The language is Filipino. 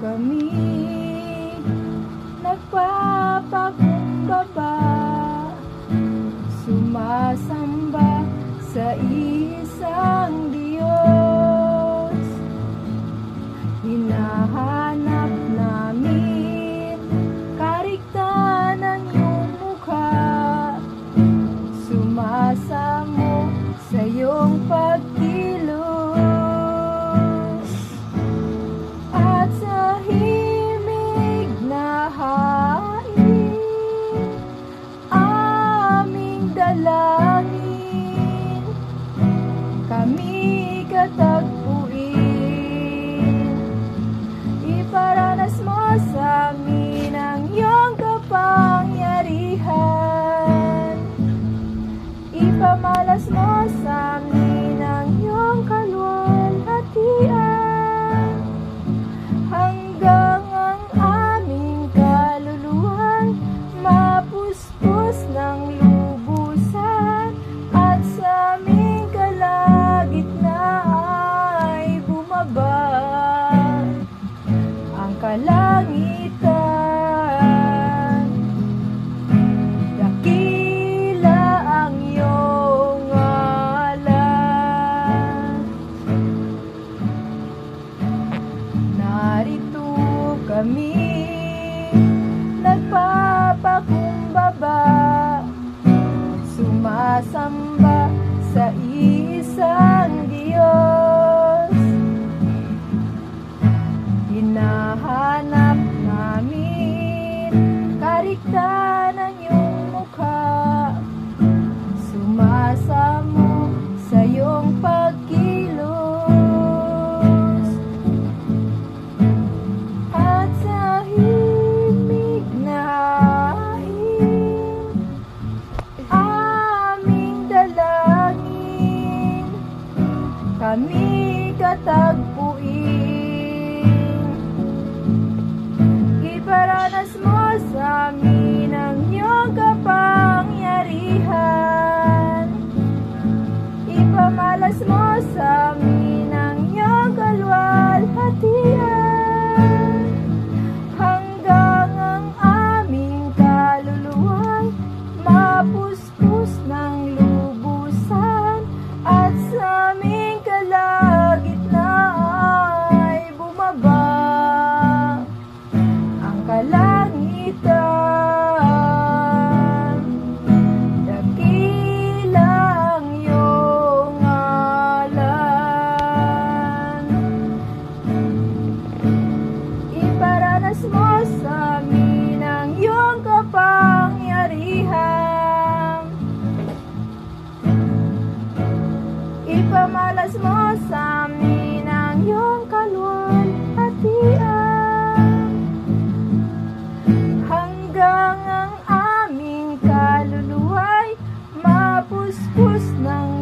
kami nagpapakumbaba, sumasamba sa isang Diyos. Hinahanap namin kariktan ng iyong mukha, sumasamo sa iyong pagkilos, at sa himig na hain aming dalangin, kami katagpuin. Iparanas mo sa amin ang iyong kapangyarihan, ipamalas mo sa amin ang iyong kaluwalhatian, hanggang ang aming kaluluwa'y mapuspos ng lubusan, at sa aming kalagitnaan ay bumaba ang kalangitan. Dakila ang iyong ngalan. Narito kami nagpapakumbaba, sumasamba sa isang Diyos. Hinahanap namin kariktan ng iyong mukha, sumasamo sa iyong pagkilos, at sa himig na hain aming dalangin, kami katagpuin. Iparanas mo sa amin ang iyong kapangyarihan, ipamalas mo sa amin ang iyong kaluwalhatian, hanggang ang aming kaluluwa'y mapuspos ng lubusan, at sa aming kalagitnaan ay bumaba ang kalangitan. Dakila ang iyong ngalan. Iparanas mo sa amin ang iyong kapangyarihan, ipamalas mo sa amin ang iyong kaluwalhatian, hanggang ang aming kaluluwa'y mapuspos ng